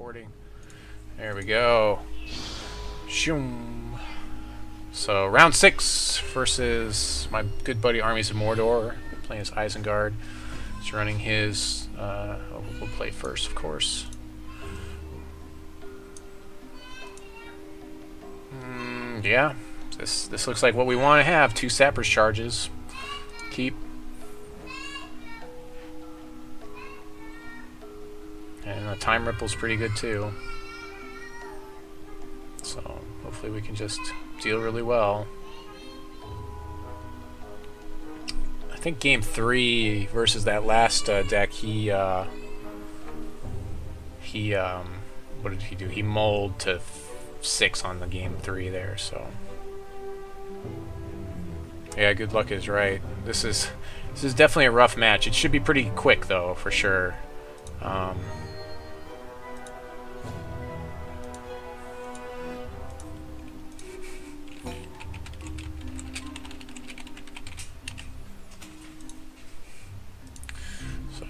recording. There we go. Shoom. So round 6 versus my good buddy Armiesofmordor, playing as Isengard. He's running his. We'll play first, of course. Yeah, this looks like what we want to have. 2 Sapper charges. Keep. And the time ripple's pretty good too. So hopefully we can just deal really well. I think game 3 versus that last deck, he what did he do? He mulled to 6 on the game 3 there, so yeah, good luck is right. This is definitely a rough match. It should be pretty quick though, for sure. So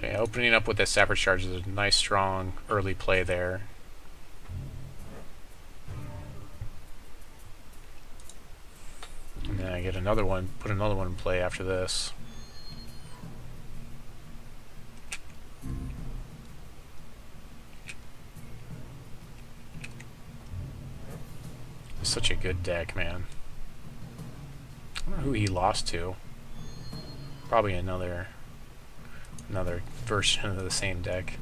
yeah, opening up with the Sapphire Shard is a nice, strong early play there. And then I get another one, put another one in play after this. It's such a good deck, man. I don't know who he lost to. Probably another version of the same deck.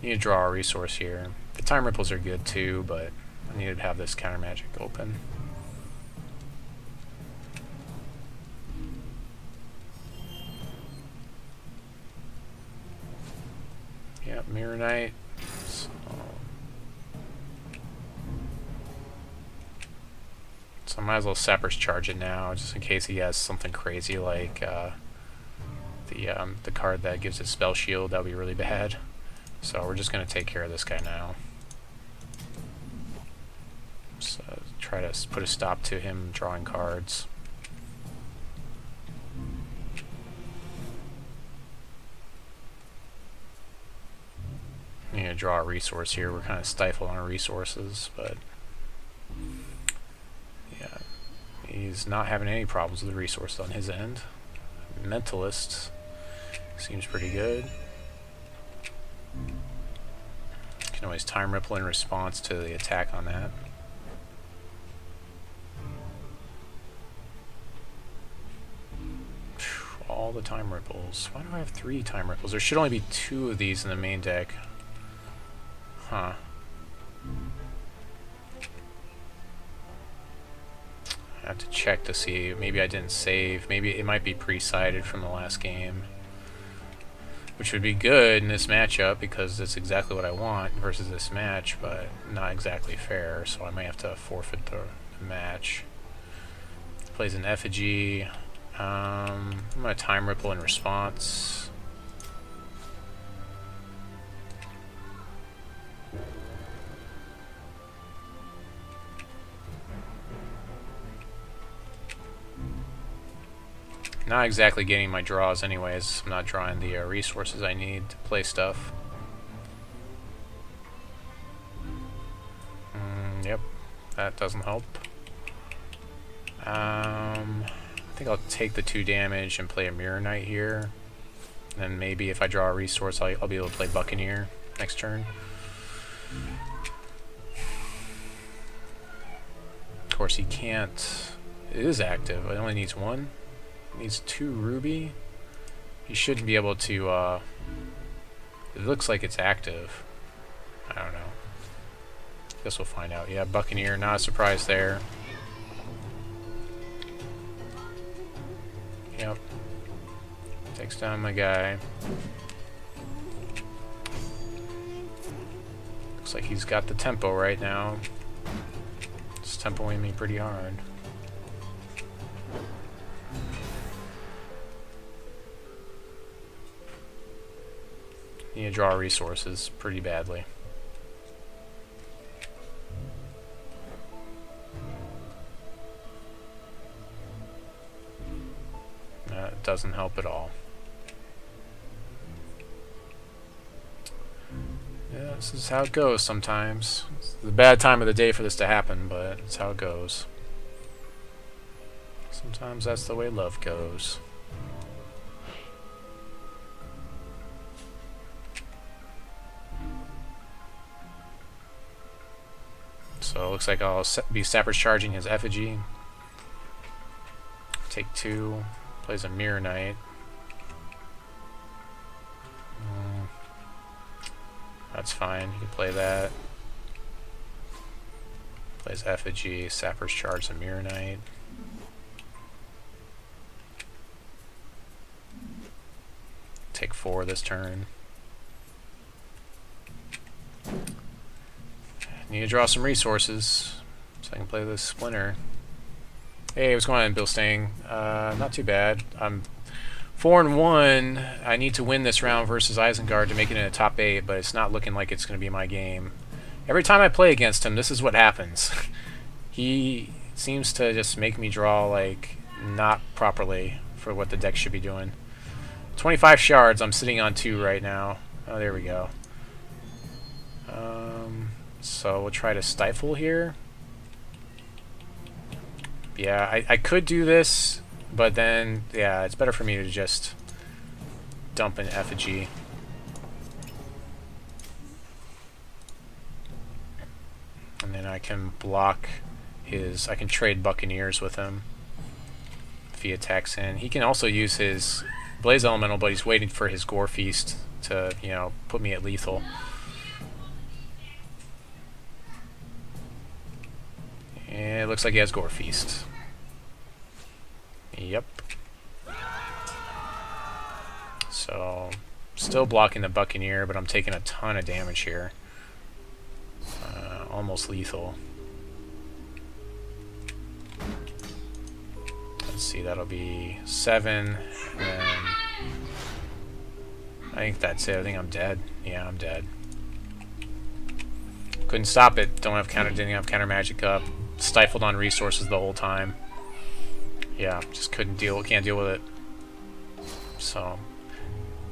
Need to draw a resource here. The time ripples are good too, but I need to have this Countermagic open. Yep, Mirror Knight. So I might as well Sapper's charge it now, just in case he has something crazy like the card that gives it spell shield. That would be really bad. So we're just gonna take care of this guy now. So try to put a stop to him drawing cards. I need to draw a resource here. We're kind of stifled on our resources, but yeah, he's not having any problems with the resource on his end. Mentalist seems pretty good. Can always time ripple in response to the attack on that. All the time ripples. Why do I have 3 time ripples? There should only be 2 of these in the main deck. Huh. I have to check to see. Maybe I didn't save. Maybe it might be pre-sided from the last game. Which would be good in this matchup because it's exactly what I want versus this match, but not exactly fair, so I might have to forfeit the match. Plays an effigy. I'm going to time ripple in response. Not exactly getting my draws anyways. I'm not drawing the resources I need to play stuff. Yep, that doesn't help. I think I'll take the 2 damage and play a Mirror Knight here. And then maybe if I draw a resource, I'll be able to play Buccaneer next turn. Of course, he can't. It is active. It only needs 1. It needs 2 ruby. He shouldn't be able to. It looks like it's active. I don't know. Guess we'll find out. Yeah, Buccaneer. Not a surprise there. Yep. Takes down my guy. Looks like he's got the tempo right now. It's tempoing me pretty hard. Need to draw resources pretty badly. That doesn't help at all. This is how it goes sometimes. It's the bad time of the day for this to happen, but it's how it goes. Sometimes that's the way love goes. So it looks like I'll be Sapper charging his effigy. Take 2. Plays a Mirror Knight. That's fine. You can play that. Plays effigy. Sapper's charge a Mirror Knight. Take 4 this turn. Need to draw some resources so I can play this Splinter. Hey, what's going on, Bill Stang? Not too bad. I'm 4-1. I need to win this round versus Isengard to make it in a top 8, but it's not looking like it's going to be my game. Every time I play against him, this is what happens. He seems to just make me draw, like, not properly for what the deck should be doing. 25 shards. I'm sitting on 2 right now. Oh, there we go. So we'll try to stifle here. Yeah, I could do this, but then, yeah, it's better for me to just dump an effigy. And then I can block his... I can trade Buccaneers with him if he attacks in. He can also use his Blaze Elemental, but he's waiting for his Gore Feast to, you know, put me at lethal. And it looks like he has Gore Feast. Yep. So, still blocking the Buccaneer, but I'm taking a ton of damage here. Almost lethal. Let's see, that'll be 7. And then I think that's it. I think I'm dead. Yeah, I'm dead. Couldn't stop it. Didn't have Countermagic up. Stifled on resources the whole time. Yeah, just can't deal with it. So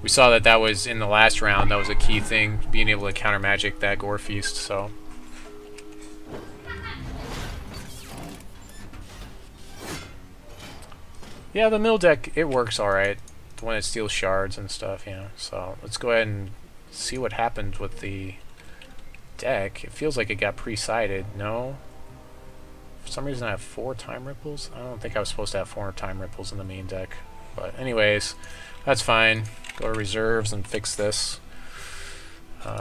we saw that was in the last round. That was a key thing, being able to Countermagic that Gore Feast. So yeah, the mill deck, it works alright. The one that steals shards and stuff, yeah. So let's go ahead and see what happened with the deck. It feels like it got pre-sided. No? For some reason I have 4 time ripples. I don't think I was supposed to have 4 time ripples in the main deck. But anyways, that's fine. Go to reserves and fix this.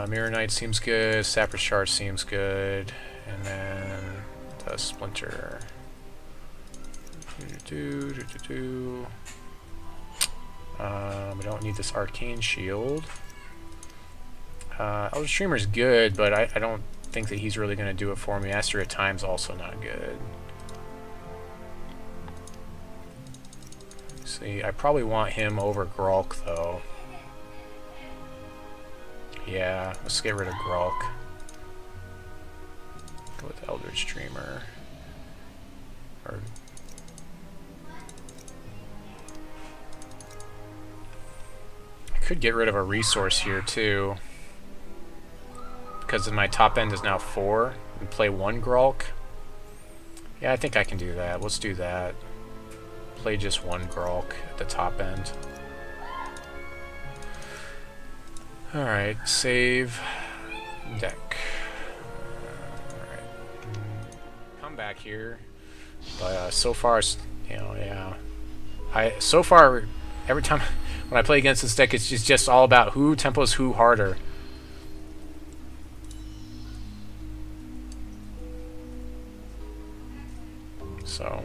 Mirror Knight seems good. Sapphire Shard seems good. And then the Splinter. We don't need this Arcane Shield. Eldritch Dreamer's good, but I don't think that he's really going to do it for me. Master at Time's also not good. See, I probably want him over Gralk, though. Yeah, let's get rid of Gralk. Go with Eldritch Dreamer. Or I could get rid of a resource here, too. Because my top end is now 4, and play 1 Gralk. Yeah, I think I can do that. Let's do that. Play just 1 Gralk at the top end. Alright, save deck. Alright. Come back here. But so far, you know, yeah. So far, every time when I play against this deck, it's just all about who tempos who harder. So,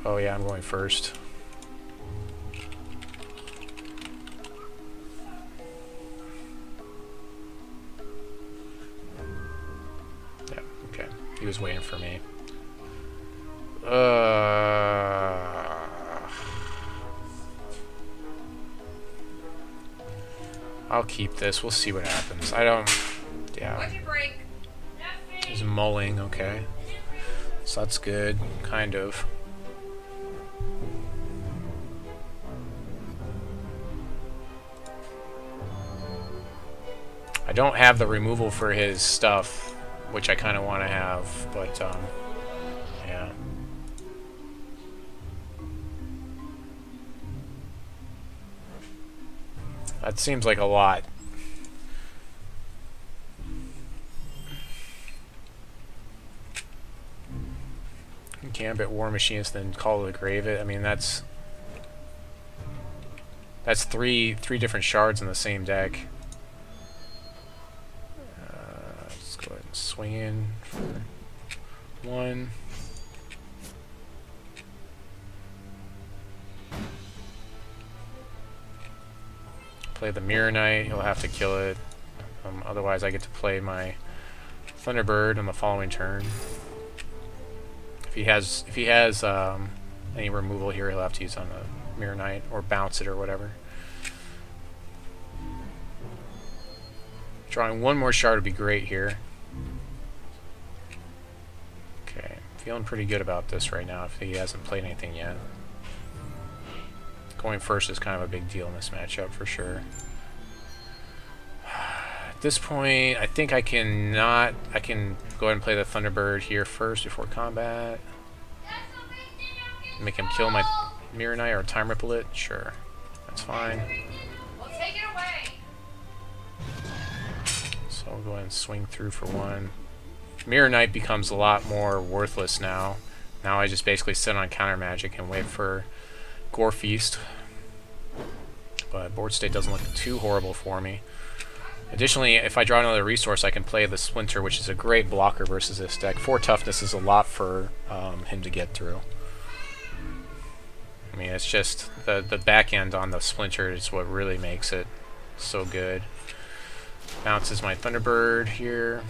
oh yeah, I'm going first. Yeah, okay. He was waiting for me. I'll keep this. We'll see what happens. I don't. Yeah. He's mulling, okay. So that's good, kind of. I don't have the removal for his stuff, which I kind of want to have, but yeah. That seems like a lot. Gambit, War Machinist, then Call of the Grave it. I mean, that's three different shards in the same deck. Let's go ahead and swing in for one. Play the Mirror Knight. He'll have to kill it. Otherwise, I get to play my Thunderbird on the following turn. If he has any removal here, he'll have to use on the Mirror Knight or bounce it or whatever. Drawing one more shard would be great here. Okay, feeling pretty good about this right now if he hasn't played anything yet. Going first is kind of a big deal in this matchup for sure. At this point, I think I can go ahead and play the Thunderbird here first before combat. Make him kill my Mirror Knight or Time Ripple it. Sure, that's fine. We'll take it away. So I'll go ahead and swing through for one. Mirror Knight becomes a lot more worthless now. Now I just basically sit on Countermagic and wait for Gore Feast. But board state doesn't look too horrible for me. Additionally, if I draw another resource, I can play the Splinter, which is a great blocker versus this deck. 4 toughness is a lot for him to get through. I mean, it's just the back end on the Splinter is what really makes it so good. Bounces my Thunderbird here.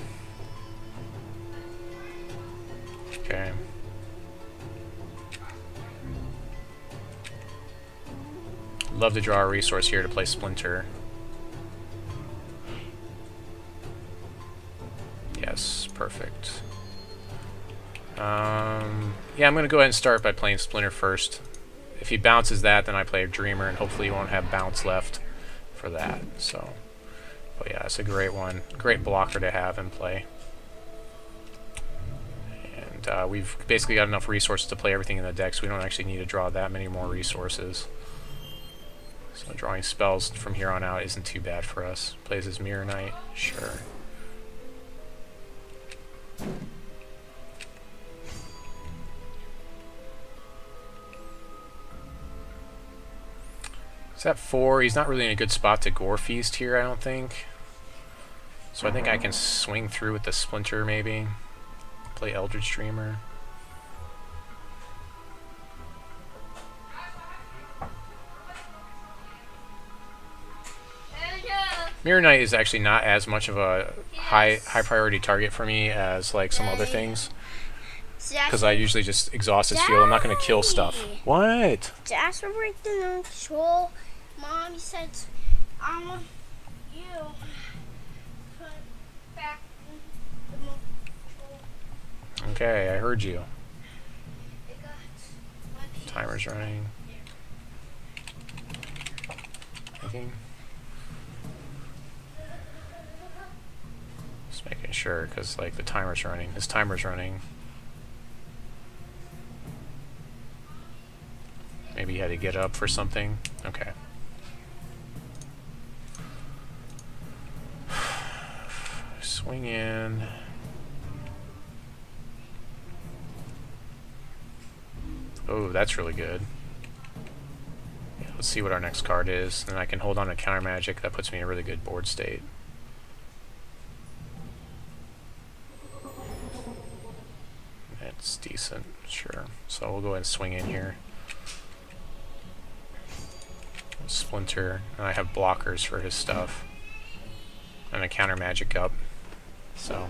Okay. Love to draw a resource here to play Splinter. Yes, perfect. Yeah, I'm going to go ahead and start by playing Splinter first. If he bounces that, then I play a Dreamer, and hopefully he won't have bounce left for that. So, but yeah, it's a great one. Great blocker to have in play. And we've basically got enough resources to play everything in the deck, so we don't actually need to draw that many more resources. So drawing spells from here on out isn't too bad for us. Plays his Mirror Knight, sure. He's at 4. He's not really in a good spot to Gore Feast here, I don't think. So I think I can swing through with the Splinter, maybe. Play Eldritch Dreamer. Mirror Knight is actually not as much of a high priority target for me as like some other things, because I usually just exhaust his field. I'm not going to kill stuff. What? Jasper break the remote control. Mommy said, I want you to put back the remote control. Okay, I heard you. It got my piece. Timer's running. Thinking. Just making sure, because like the timer's running. His timer's running. Maybe he had to get up for something. Okay. Swing in. Oh, that's really good. Yeah, let's see what our next card is. Then I can hold on to Countermagic. That puts me in a really good board state. That's decent, sure. So we'll go ahead and swing in here. Splinter, and I have blockers for his stuff. And a Countermagic up. So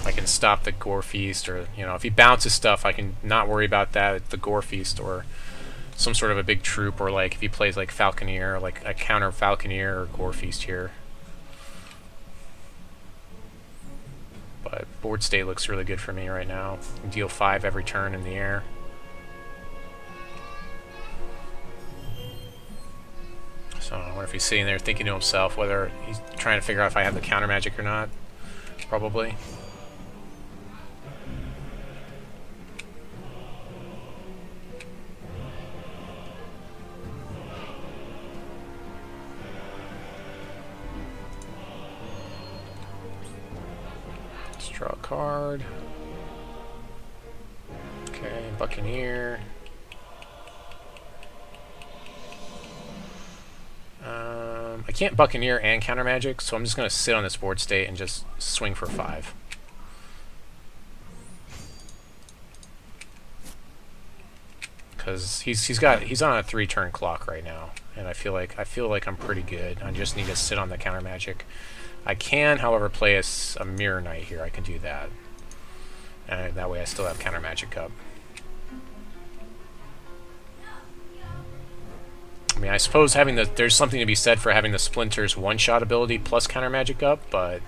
I can stop the Gore Feast, or, you know, if he bounces stuff, I can not worry about that, the Gore Feast, or some sort of a big troop, or like if he plays like Falconeer, like a counter Falconeer or Gore Feast here. But board state looks really good for me right now. Deal 5 every turn in the air. So I wonder if he's sitting there thinking to himself whether he's trying to figure out if I have the counter magic or not. Probably. Let's draw a card. Okay, Buccaneer. I can't Buccaneer and Countermagic, so I'm just going to sit on this board state and just swing for 5. Because he's on a 3-turn clock right now, and I feel like I'm pretty good. I just need to sit on the Countermagic. I can, however, play a Mirror Knight here. I can do that, and that way I still have Countermagic up. I mean, I suppose there's something to be said for having the Splinter's one-shot ability plus Countermagic up, but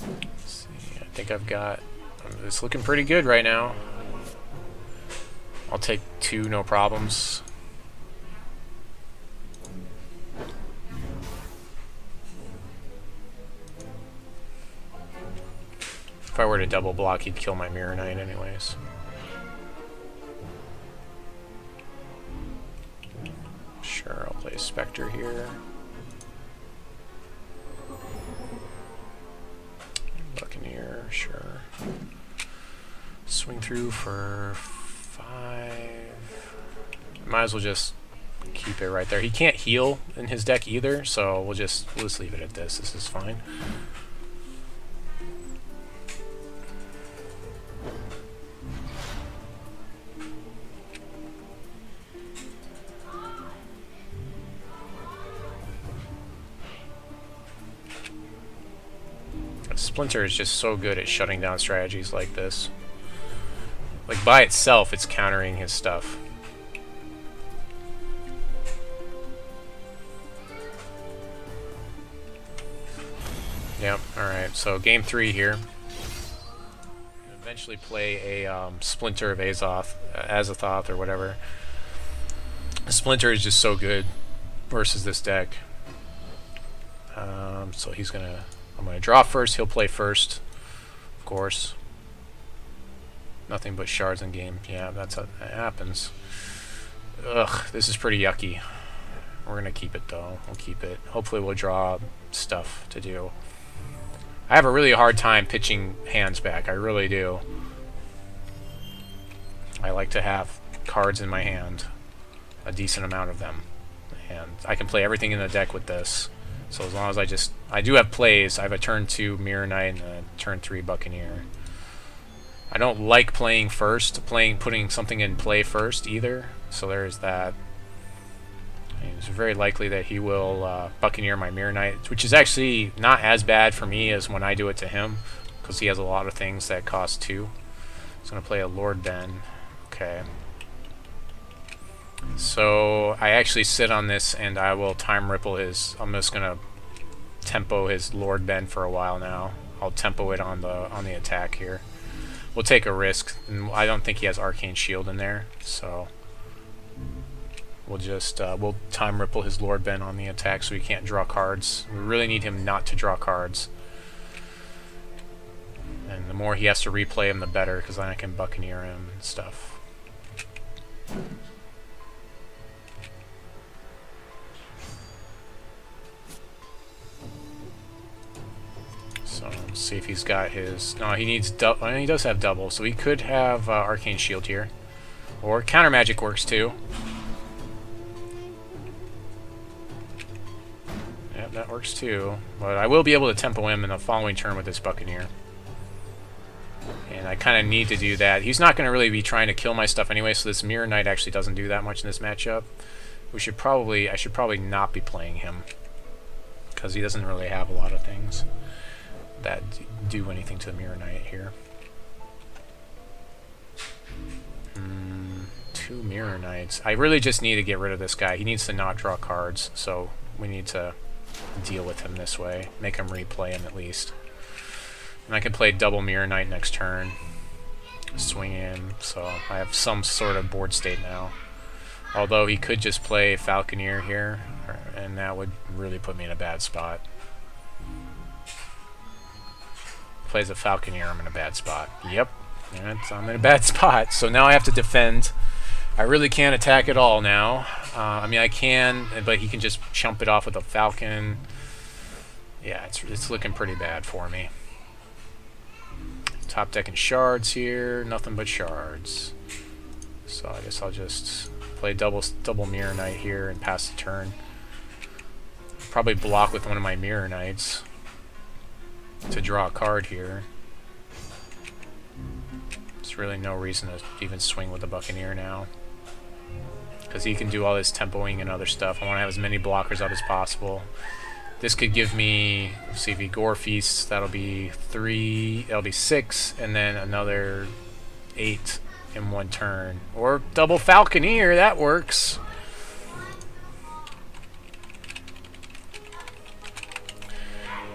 let's see, I think I've got it's looking pretty good right now. I'll take 2, no problems. If I were to double block, he'd kill my Mirror Knight anyways. Sure, I'll play Spectre here. Buccaneer, sure. Swing through for 5. Might as well just keep it right there. He can't heal in his deck either, so we'll just leave it at this. This is fine. Splinter is just so good at shutting down strategies like this. Like, by itself, it's countering his stuff. Yep, alright, so game 3 here. Eventually play a Splinter of Azathoth or whatever. Splinter is just so good versus this deck. So I'm gonna draw first, he'll play first, of course. Nothing but shards in game. Yeah, that's how that happens. Ugh, this is pretty yucky. We're gonna keep it though. We'll keep it. Hopefully we'll draw stuff to do. I have a really hard time pitching hands back. I really do. I like to have cards in my hand. A decent amount of them. And I can play everything in the deck with this. So as long as I do have plays. I have a turn 2 Mirror Knight and a turn 3 Buccaneer. I don't like playing first, putting something in play first either. So there's that. It's very likely that he will Buccaneer my Mirror Knight, which is actually not as bad for me as when I do it to him, because he has a lot of things that cost 2. He's going to play a Lord Ben. Okay. So I actually sit on this and I will time ripple his. I'm just gonna tempo his Lord Ben for a while now. I'll tempo it on the attack here. We'll take a risk, and I don't think he has Arcane Shield in there, so we'll just we'll time ripple his Lord Ben on the attack so he can't draw cards. We really need him not to draw cards, and the more he has to replay him, the better, because then I can Buccaneer him and stuff. So let's see if he's got his. No, he needs. Well, he does have double, so he could have Arcane Shield here, or Countermagic works too. Yep, that works too. But I will be able to tempo him in the following turn with this Buccaneer, and I kind of need to do that. He's not going to really be trying to kill my stuff anyway, so this Mirror Knight actually doesn't do that much in this matchup. I should probably not be playing him, because he doesn't really have a lot of things that do anything to the Mirror Knight here. 2 Mirror Knights. I really just need to get rid of this guy. He needs to not draw cards, so we need to deal with him this way. Make him replay him at least. And I can play double Mirror Knight next turn. Swing in, so I have some sort of board state now. Although he could just play Falconeer here, and that would really put me in a bad spot. Plays a Falconeer, I'm in a bad spot. Yep, I'm in a bad spot. So now I have to defend. I really can't attack at all now. I mean, I can, but he can just chump it off with a Falcon. Yeah, it's looking pretty bad for me. Top decking shards here, nothing but shards. So I guess I'll just play double Mirror Knight here and pass the turn. Probably block with one of my Mirror Knights to draw a card here. There's really no reason to even swing with the Buccaneer now, because he can do all this tempoing and other stuff. I want to have as many blockers out as possible. This could give me, let's see, if he Gore Feasts, that'll be 3, that'll be 6, and then another 8 in one turn. Or double Falconeer, that works.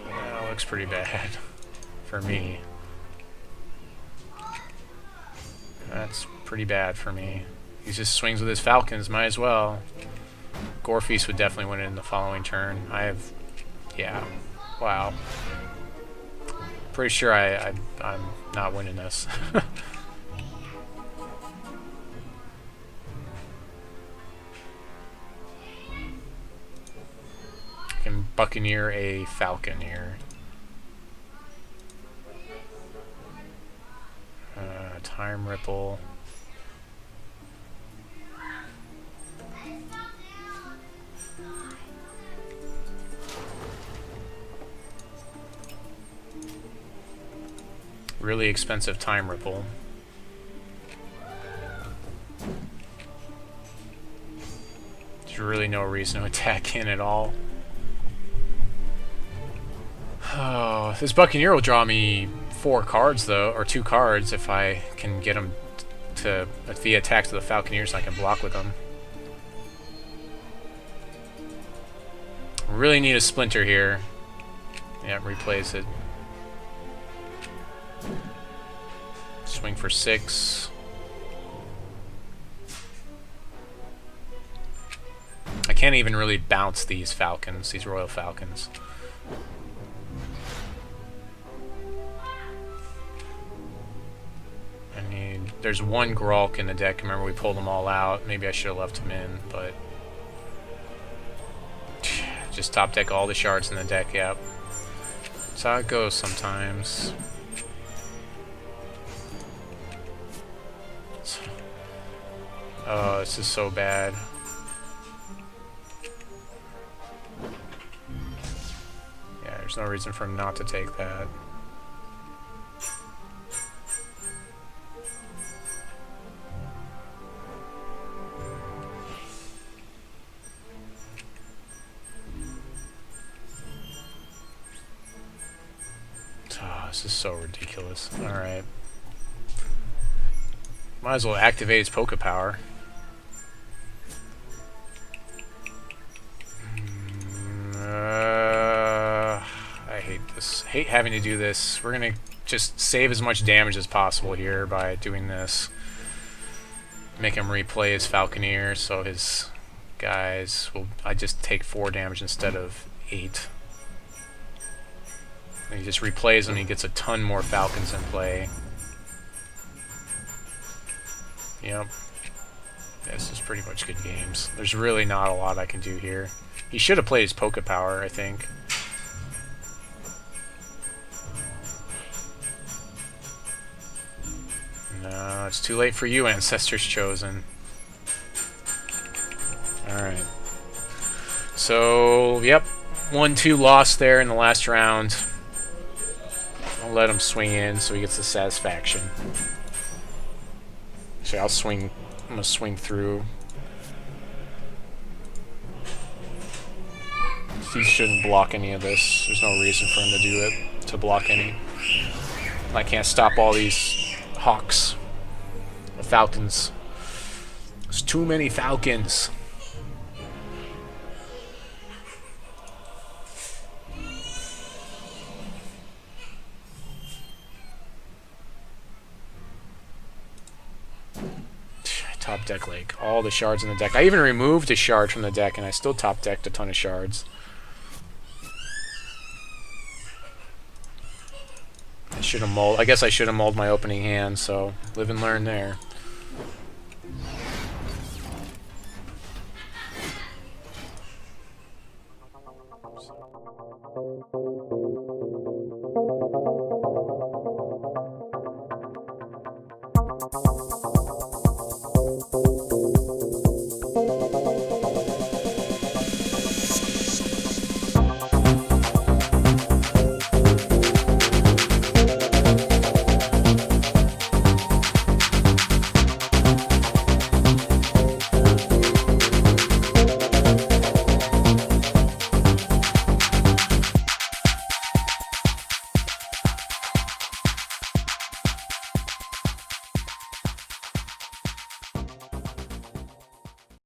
That looks pretty bad for me. That's pretty bad for me. He just swings with his Falcons, might as well. Gore Feast would definitely win it in the following turn. I have... yeah. Wow. Pretty sure I'm not winning this. I can Buccaneer a Falcon here. Time Ripple. Really expensive Time Ripple. There's really no reason to attack in at all. Oh, this Buccaneer will draw me 4 cards though, or 2 cards if I can get him to, if he attacks the Falconeers, I can block with him. Really need a Splinter here. Yeah, replays it. Swing for 6. I can't even really bounce these Falcons, these Royal Falcons. I mean, there's one Gralk in the deck. Remember, we pulled them all out. Maybe I should have left him in, but just top deck all the shards in the deck. Yep, that's how it goes sometimes. Oh, this is so bad. Yeah, there's no reason for him not to take that. Oh, this is so ridiculous. Alright. Might as well activate his Poké Power. I hate this. Hate having to do this. We're gonna just save as much damage as possible here by doing this. Make him replay his Falconeer, so his guys will... I just take 4 damage instead of 8. And he just replays them, he gets a ton more Falcons in play. Yep. This is pretty much good games. There's really not a lot I can do here. He should have played his Poké Power, I think. No, it's too late for you, Ancestors Chosen. Alright. So, yep. 1-2 loss there in the last round. I'll let him swing in so he gets the satisfaction. So I'll swing. I'm gonna swing through. He shouldn't block any of this. There's no reason for him to do it, to block any. I can't stop all these hawks. The falcons. There's too many falcons. top deck like all the shards in the deck. I even removed a shard from the deck, and I still top decked a ton of shards. I should have mulled. I guess I should have mulled my opening hand. So live and learn there.